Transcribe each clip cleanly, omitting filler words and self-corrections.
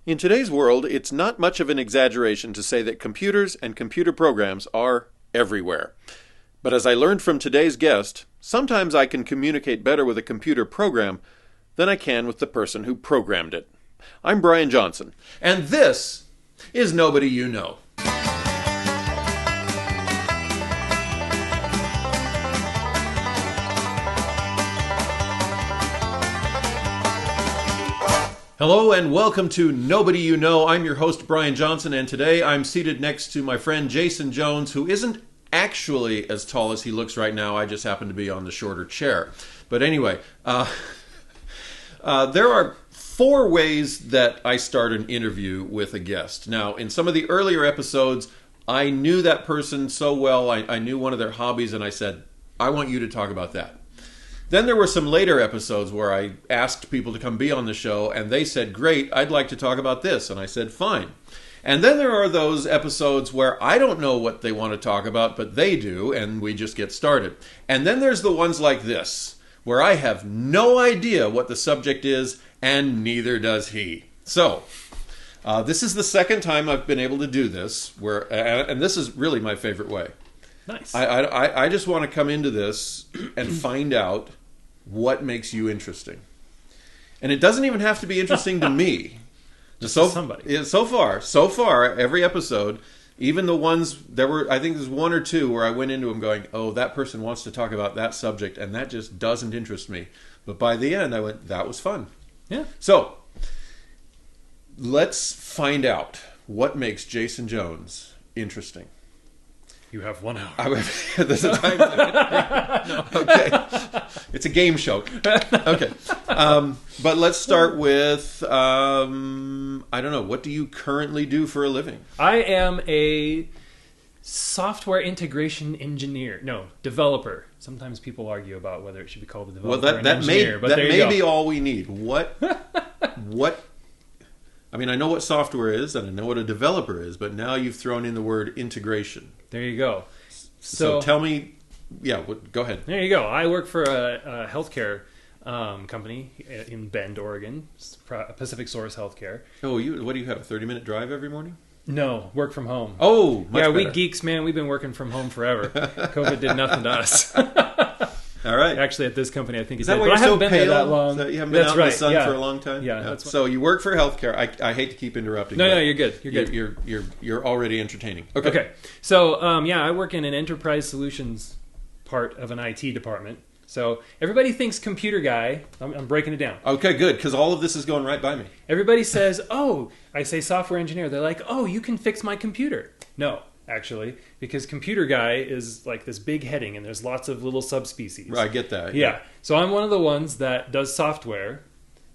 In today's world, it's not much of an exaggeration to say that computers and computer programs are everywhere. But as I learned from today's guest, sometimes I can communicate better with a computer program than I can with the person who programmed it. I'm Brian Johnson, and this is Nobody You Know. Hello and welcome to Nobody You Know. I'm your host, Brian Johnson, and today I'm seated next to my friend Jason Jones, who isn't actually as tall as he looks right now. I just happen to be on the shorter chair. But anyway, there are 4 ways that I start an interview with a guest. Now, in some of the earlier episodes, I knew that person so well, I knew one of their hobbies, and I said, I want you to talk about that. Then there were some later episodes where I asked people to come be on the show, and they said, great, I'd like to talk about this. And I said, fine. And then there are those episodes where I don't know what they want to talk about, but they do, and we just get started. And then there's the ones like this, where I have no idea what the subject is, and neither does he. So, this is the second time I've been able to do this, and this is really my favorite way. Nice. I just want to come into this and find out what makes you interesting. And it doesn't even have to be interesting to me. Just to somebody. So far, every episode, even the ones, I think there's 1 or 2 where I went into them going, oh, that person wants to talk about that subject, and that just doesn't interest me. But by the end, I went, that was fun. Yeah. So, let's find out what makes Jason Jones interesting. You have 1 hour. There's a time limit. No, okay. It's a game show. Okay. But let's start with, I don't know, what do you currently do for a living? I am a software integration engineer. No, developer. Sometimes people argue about whether it should be called a developer or an engineer. That may be all we need. What? I mean, I know what software is, and I know what a developer is, but now you've thrown in the word integration. There you go. So tell me, go ahead. There you go. I work for a healthcare company in Bend, Oregon, Pacific Source Healthcare. Oh, what do you have, a 30-minute drive every morning? No, work from home. Oh, much better. We geeks, man, we've been working from home forever. COVID did nothing to us. All right. Actually, at this company, I think is it that did. why But you're I haven't so been pale? there that long. You haven't been out in the sun for a long time? Yeah. That's so you work for healthcare. I hate to keep interrupting. No, you're good. You're good. You're already entertaining. Okay. So, I work in an enterprise solutions part of an IT department. So everybody thinks computer guy. I'm breaking it down. Okay, good, because all of this is going right by me. Everybody says, oh, I say software engineer. They're like, oh, you can fix my computer. No, actually, because computer guy is like this big heading and there's lots of little subspecies. Right, I get that. Yeah. So I'm one of the ones that does software,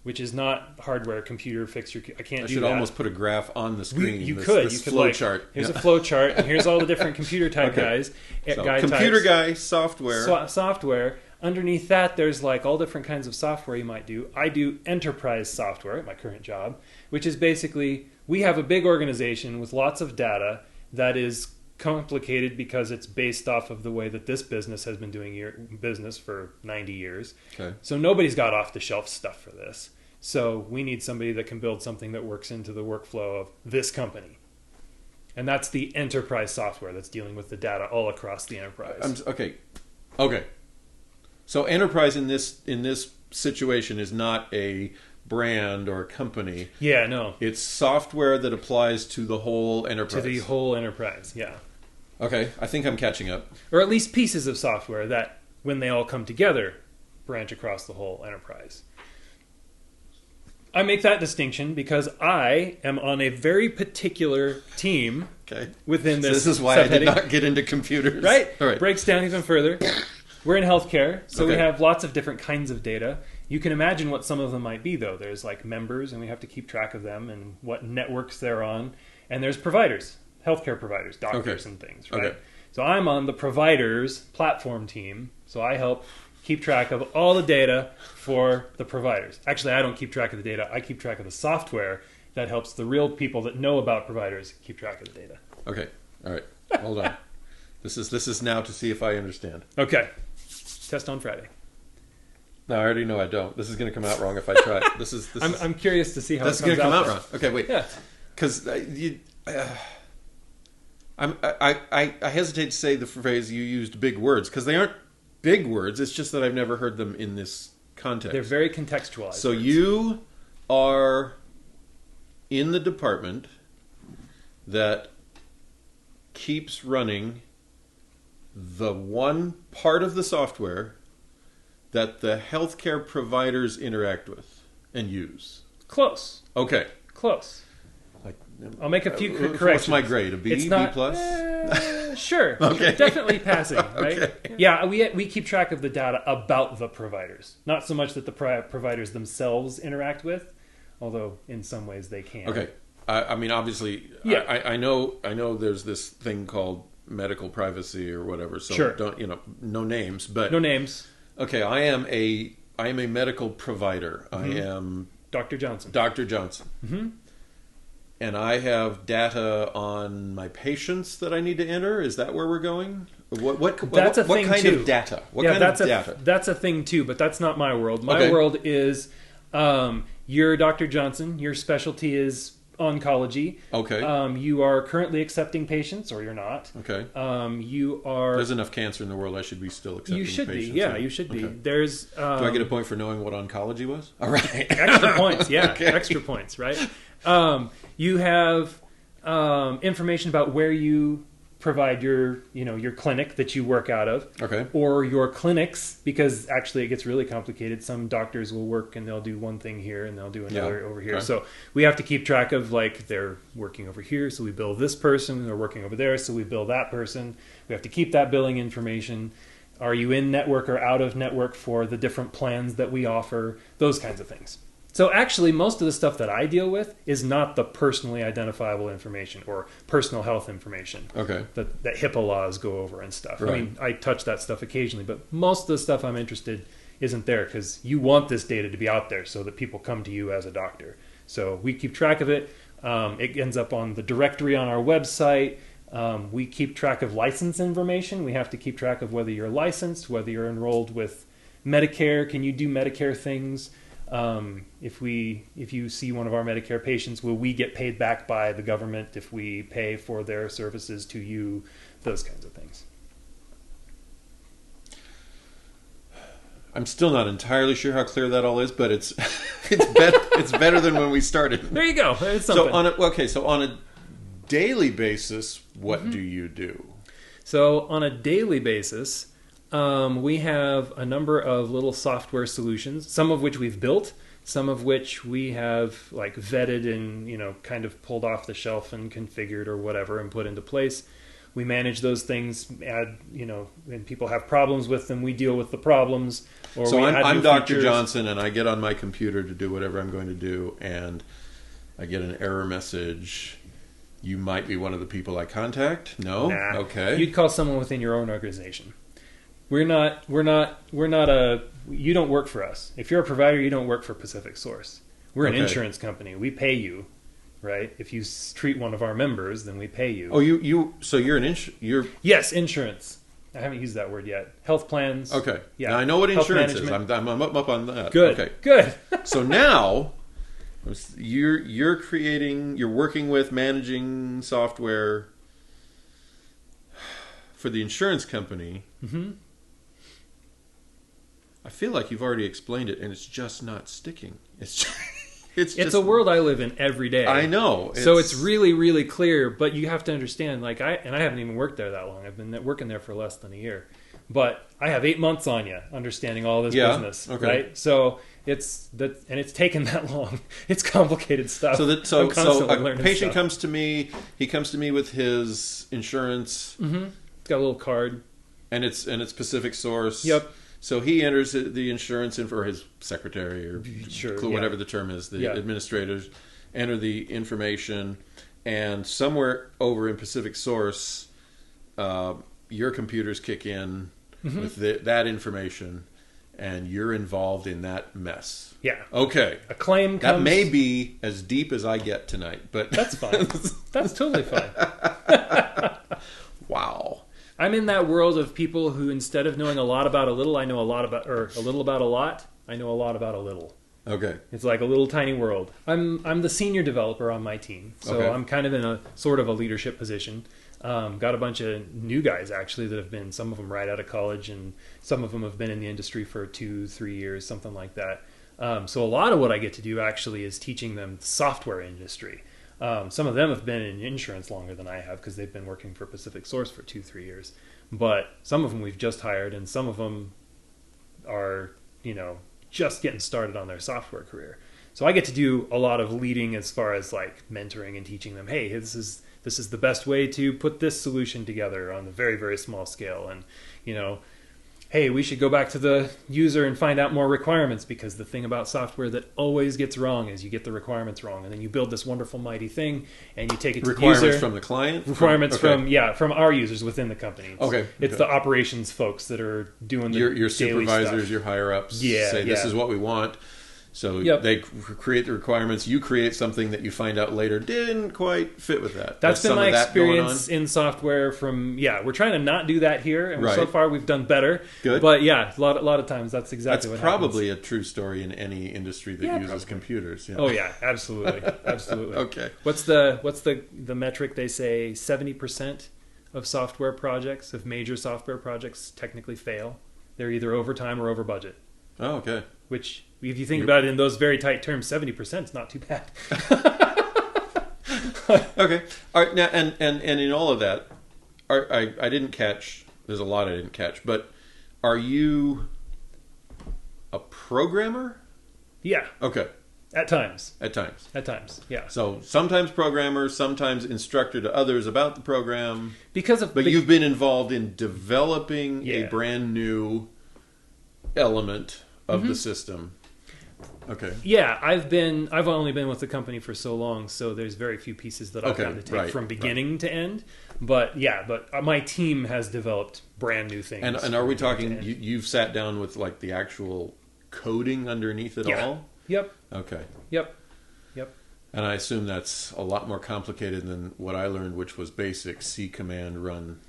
which is not hardware, computer, fix your... I can't do that. I should almost put a graph on the screen. You could flow chart. Here's a flow chart, and here's all the different computer type guys. So, computer guy, software. Software. Underneath that, there's like all different kinds of software you might do. I do enterprise software at my current job, which is basically, we have a big organization with lots of data that is complicated because it's based off of the way that this business has been doing business for 90 years. Okay. So nobody's got off-the-shelf stuff for this. So we need somebody that can build something that works into the workflow of this company. And that's the enterprise software that's dealing with the data all across the enterprise. Okay. So enterprise in this situation is not a brand or a company. Yeah, no. It's software that applies to the whole enterprise. To the whole enterprise, yeah. Okay, I think I'm catching up. Or at least pieces of software that, when they all come together, branch across the whole enterprise. I make that distinction because I am on a very particular team within this. So this is why I did not get into computers. Right? All right. Breaks down even further. We're in healthcare, so we have lots of different kinds of data. You can imagine what some of them might be, though. There's like members, and we have to keep track of them and what networks they're on. And there's providers, healthcare providers, doctors and things, right? Okay. So I'm on the providers platform team, so I help keep track of all the data for the providers. Actually, I don't keep track of the data. I keep track of the software that helps the real people that know about providers keep track of the data. Okay. All right. Hold on. This is now to see if I understand. Okay. Test on Friday. No, I already know I don't. This is going to come out wrong if I try. I'm curious to see how this it comes is going to come out then. wrong. Okay, wait. Yeah. Because I hesitate to say the phrase you used, big words, because they aren't big words. It's just that I've never heard them in this context. They're very contextualized. So words. you are in the department that keeps running the one part of the software that the healthcare providers interact with and use. Close. Okay. Close. Like, I'll make a few corrections. What's my grade? A B? It's not, B plus? Sure. Okay. Definitely passing, right? Okay. Yeah, we keep track of the data about the providers. Not so much that the providers themselves interact with, although in some ways they can. Okay. I mean, obviously, Yeah. I know there's this thing called medical privacy or whatever, so Sure. don't, no names, but... No names. Okay, I am a medical provider. Mm-hmm. I am Dr. Johnson. Dr. Johnson. Mm-hmm. And I have data on my patients that I need to enter. Is that where we're going? What That's a what thing kind too. of data? What Yeah, kind that's of a data? that's a thing too, but that's not my world. My Okay. world is you're Dr. Johnson. Your specialty is oncology. Okay. You are currently accepting patients, or you're not. Okay. You are. There's enough cancer in the world. I should be still accepting You should patients. be. Yeah, you should be. Okay. There's. Do I get a point for knowing what oncology was? All right. extra points? Yeah, Okay. extra points. Right. You have information about where you provide your clinic that you work out of. Okay. Or your clinics, because actually it gets really complicated. Some doctors will work and they'll do one thing here and they'll do another over here. Okay. So we have to keep track of, like, they're working over here, so we bill this person. They're working over there, so we bill that person. We have to keep that billing information. Are you in network or out of network for the different plans that we offer? Those kinds of things. So actually, most of the stuff that I deal with is not the personally identifiable information or personal health information Okay. that HIPAA laws go over and stuff. Right. I mean, I touch that stuff occasionally, but most of the stuff I'm interested isn't there because you want this data to be out there so that people come to you as a doctor. So we keep track of it. It ends up on the directory on our website. We keep track of license information. We have to keep track of whether you're licensed, whether you're enrolled with Medicare. Can you do Medicare things? If you see one of our Medicare patients, will we get paid back by the government if we pay for their services to you? Those kinds of things. I'm still not entirely sure how clear that all is, but it's it's better than when we started. There you go. It's something. So on a daily basis, what do you do? So on a daily basis, we have a number of little software solutions, some of which we've built, some of which we have like vetted and kind of pulled off the shelf and configured or whatever and put into place. We manage those things, when people have problems with them, we deal with the problems. Or So we add I'm new Dr. features. Johnson, and I get on my computer to do whatever I'm going to do, and I get an error message. You might be one of the people I contact. No? Nah. Okay. You'd call someone within your own organization. We're not you don't work for us. If you're a provider, you don't work for Pacific Source. We're an Okay. insurance company. We pay you, right? If you treat one of our members, then we pay you. Oh, so you're you're Yes, insurance. I haven't used that word yet. Health plans. okay. Yeah. Now I know what Health insurance is. management. I'm up on that. Good. Okay. Good. So now you're working with managing software for the insurance company. Mm-hmm. I feel like you've already explained it, and it's just not sticking. It's It's a world I live in every day. I know. So it's really, really clear, but you have to understand, I haven't even worked there that long. I've been working there for less than a year. But I have 8 months on you understanding all this business, okay. right? So it's taken that long. It's complicated stuff. So I'm constantly a learning patient stuff. comes to me. He comes to me with his insurance, Mm-hmm. It's got a little card. and it's Pacific Source. Yep. So he enters the insurance in for his secretary or Sure, whatever yeah. the term is. The Yeah. administrators enter the information, and somewhere over in Pacific Source, your computers kick in Mm-hmm. with that information, and you're involved in that mess. Yeah. Okay. A claim comes. That may be as deep as I get tonight, but That's fine. That's totally fine. Wow. I'm in that world of people who, instead of knowing a lot about a little, I know a lot about, or a little about a lot. I know a lot about a little. Okay. It's like a little tiny world. I'm the senior developer on my team, so Okay. I'm kind of in a sort of a leadership position. Got a bunch of new guys actually that have been, some of them right out of college, and some of them have been in the industry for 2-3 years, something like that. So a lot of what I get to do actually is teaching them the software industry. Some of them have been in insurance longer than I have because they've been working for Pacific Source for 2-3 years. But some of them we've just hired, and some of them are, just getting started on their software career. So I get to do a lot of leading as far as like mentoring and teaching them, hey, this is the best way to put this solution together on a very, very small scale. And, hey, we should go back to the user and find out more requirements, because the thing about software that always gets wrong is you get the requirements wrong, and then you build this wonderful mighty thing and you take it to the user. Requirements from the client? Requirements Okay. from our users within the company. Okay. It's the operations folks that are doing the Your daily supervisors, stuff. your higher ups Yeah, say this yeah. is what we want. So Yep. they create the requirements. You create something that you find out later didn't quite fit with that. That's been some my of that going experience in software. We're trying to not do that here, and so Right. far we've done better. Good. But yeah, a lot of times that's exactly That's what probably a true story in any industry that Yeah, uses computers. Yeah. happens. Oh yeah, absolutely, absolutely. Okay. What's the metric they say? 70% of software projects, of major software projects, technically fail. They're either over time or over budget. Oh, okay. Which, if you think about it in those very tight terms, 70% is not too bad. Okay. All right. Now, and in all of that, I didn't catch. There's a lot I didn't catch. But are you a programmer? Yeah, Okay. at times. At times. At times, yeah. So sometimes programmer, sometimes instructor to others about the program. Because of But you've been involved in developing a Yeah. brand new element of Mm-hmm. the system. Okay. Yeah, I've only been with the company for so long, so there's very few pieces that I've Okay, gotten to take right, from beginning to end. But my team has developed brand new things. And are we from beginning talking? to end. You've sat down with like the actual coding underneath it Yeah. all? Yep, Okay. yep. And I assume that's a lot more complicated than what I learned, which was basic C command run,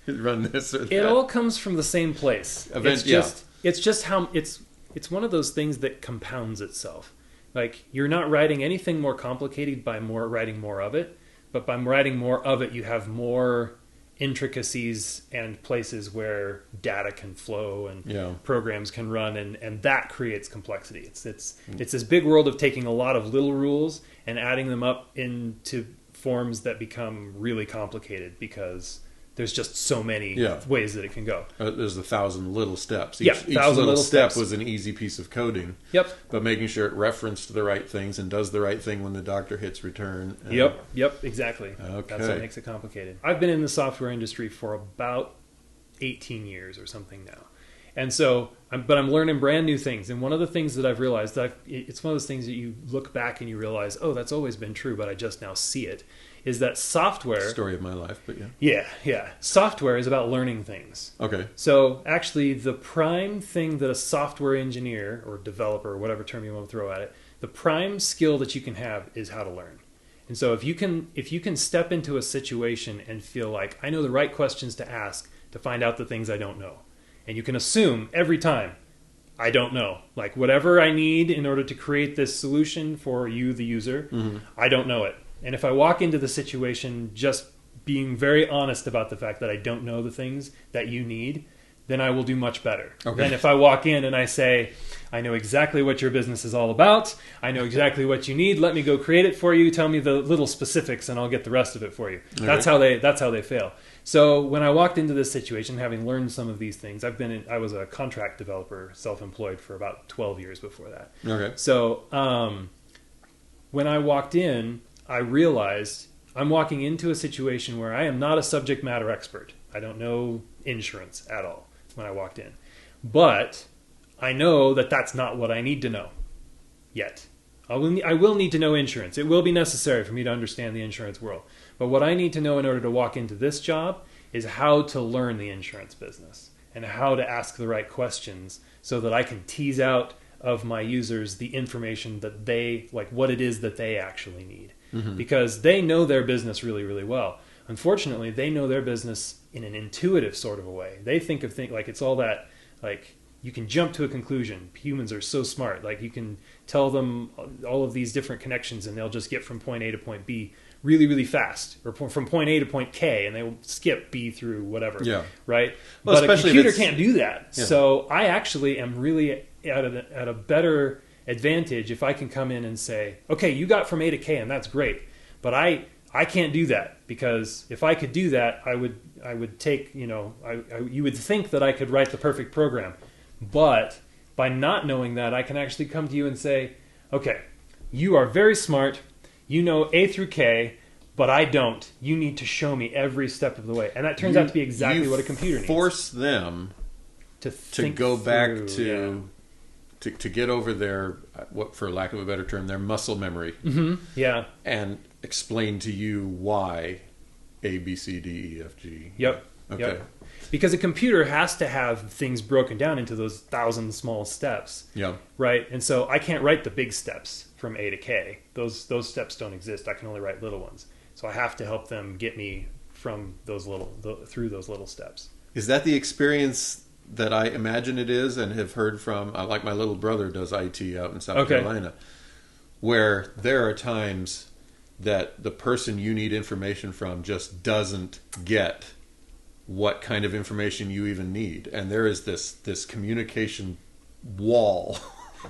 run this or that. It all comes from the same place. It's just how it's one of those things that compounds itself. Like, you're not writing anything more complicated by writing more of it, but by writing more of it, you have more intricacies and places where data can flow and Yeah. programs can run, and that creates complexity. It's this big world of taking a lot of little rules and adding them up into forms that become really complicated because there's just so many Yeah. ways that it can go. There's 1,000 little steps. Yeah, Each 1,000 little little step steps. was an easy piece of coding. Yep. But making sure it referenced the right things and does the right thing when the doctor hits return. And- Yep, exactly. Okay. That's what makes it complicated. I've been in the software industry for about 18 years or something now. And so, I'm learning brand new things. And one of the things that I've realized, it's one of those things that you look back and you realize, oh, that's always been true, but I just now see it, is that software... Story of my life, but yeah. Yeah. Software is about learning things. Okay. So actually, the prime thing that a software engineer or developer, or whatever term you want to throw at it, the prime skill that you can have is how to learn. And so if you can step into a situation and feel like I know the right questions to ask to find out the things I don't know, and you can assume every time I don't know, like whatever I need in order to create this solution for you, the user, I don't know it. And if I walk into the situation just being very honest about the fact that I don't know the things that you need, then I will do much better than if I walk in and I say, I know exactly what your business is all about. I know exactly what you need. Let me go create it for you. Tell me the little specifics and I'll get the rest of it for you. Okay. That's how they fail. So when I walked into this situation, having learned some of these things, I was a contract developer, self-employed for about 12 years before that. Okay. So when I walked in, I realized I'm walking into a situation where I am not a subject matter expert. I don't know insurance at all when I walked in. But I know that that's not what I need to know yet. I will need to know insurance. It will be necessary for me to understand the insurance world. But what I need to know in order to walk into this job is how to learn the insurance business and how to ask the right questions so that I can tease out of my users the information that they, like what it is that they actually need. Because they know their business really, really well. Unfortunately, they know their business in an intuitive sort of a way. They think of things like it's all that like you can jump to a conclusion. Humans are so smart. Like, you can tell them all of these different connections, and they'll just get from point A to point B really, really fast, or from point A to point K, and they will skip B through whatever. Yeah. Right? Well, but a especially computer if it's- can't do that. Yeah. So I actually am really at a better advantage if I can come in and say, okay, you got from A to K, and that's great, but I can't do that, because if I could do that, I would take, you would think that I could write the perfect program. But by not knowing that, I can actually come to you and say, okay, you are very smart, you know A through K, but I don't. You need to show me every step of the way. And that turns out to be exactly what a computer needs. Force them to go back to get over their, what, for lack of a better term, their muscle memory. Mm-hmm. Yeah. And explain to you why A, B, C, D, E, F, G. Yep. Okay. Yep. Because a computer has to have things broken down into those 1,000 small steps. Yeah. Right? And so I can't write the big steps from A to K. Those steps don't exist. I can only write little ones. So I have to help them get me from those through those little steps. Is that the experience that I imagine it is, and have heard from, like my little brother does IT out in South Carolina, where there are times that the person you need information from just doesn't get what kind of information you even need, and there is this communication wall.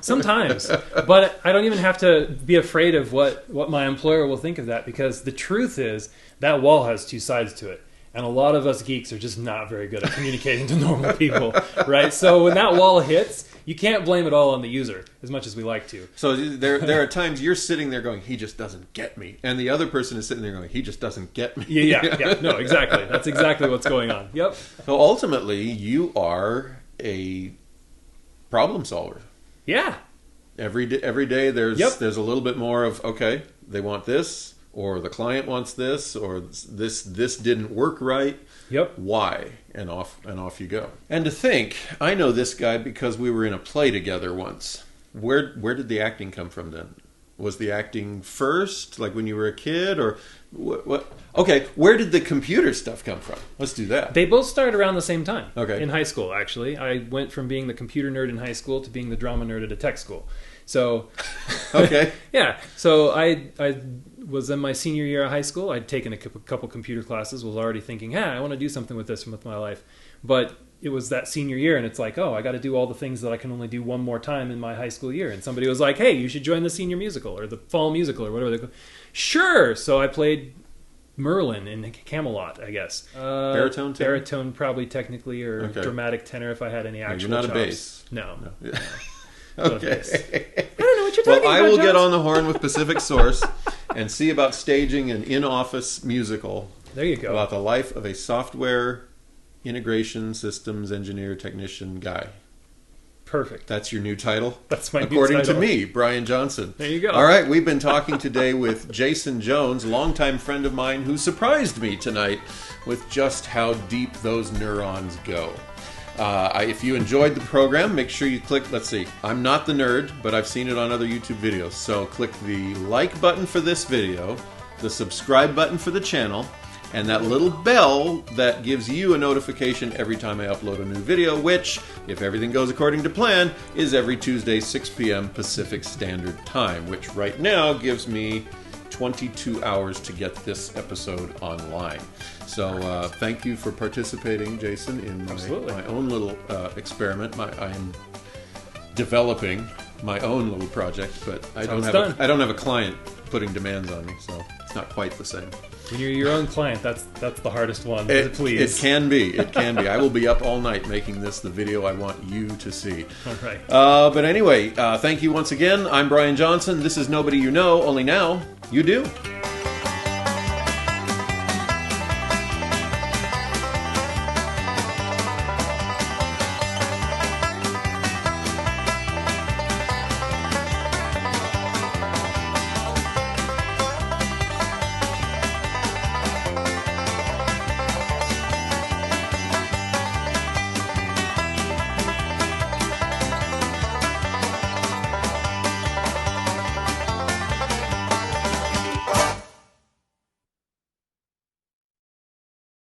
Sometimes, but I don't even have to be afraid of what my employer will think of that, because the truth is that wall has two sides to it. And a lot of us geeks are just not very good at communicating to normal people, right? So when that wall hits, you can't blame it all on the user, as much as we like to. So there are times you're sitting there going, he just doesn't get me. And the other person is sitting there going, he just doesn't get me. Yeah. No, exactly. That's exactly what's going on. Yep. So ultimately, you are a problem solver. Yeah. Every day there's Yep. a little bit more of, okay, they want this, or the client wants this, or this didn't work right. Yep. Why? And off you go. And to think, I know this guy because we were in a play together once. Where did the acting come from then? Was the acting first, like when you were a kid, or what? Okay, where did the computer stuff come from? Let's do that. They both started around the same time. Okay. In high school, actually. I went from being the computer nerd in high school to being the drama nerd at a tech school. So, Okay. yeah. So I was in my senior year of high school. I'd taken a couple computer classes, was already thinking, I want to do something with this and with my life. But it was that senior year, and it's like, I got to do all the things that I can only do one more time in my high school year. And somebody was like, hey, you should join the senior musical or the fall musical or whatever they call it. Sure. So I played Merlin in Camelot, I guess. Baritone tenor? Baritone, probably technically, or Okay. dramatic tenor if I had any actual You're not chops. a bass. No. Yeah. Not a Okay. bass. I don't know what you're talking Well, I about, will get Jones. on the horn with Pacific Source and see about staging an in-office musical There you go. about the life of a software integration systems engineer technician guy. Perfect. That's your new title? That's my new According to title. me, Brian Johnson. There you go. All right, we've been talking today with Jason Jones, longtime friend of mine who surprised me tonight with just how deep those neurons go. If you enjoyed the program, make sure you click, let's see, I'm not the nerd, but I've seen it on other YouTube videos. So click the like button for this video, the subscribe button for the channel, and that little bell that gives you a notification every time I upload a new video, which, if everything goes according to plan, is every Tuesday, 6 p.m. Pacific Standard Time, which right now gives me 22 hours to get this episode online. So thank you for participating, Jason, in my own little experiment. I am developing my own little project, but I don't have a client putting demands on me, so it's not quite the same. When you're your own client, that's the hardest one. It can be. It can be. I will be up all night making this the video I want you to see. All right. But anyway, thank you once again. I'm Brian Johnson. This is Nobody You Know, only now you do.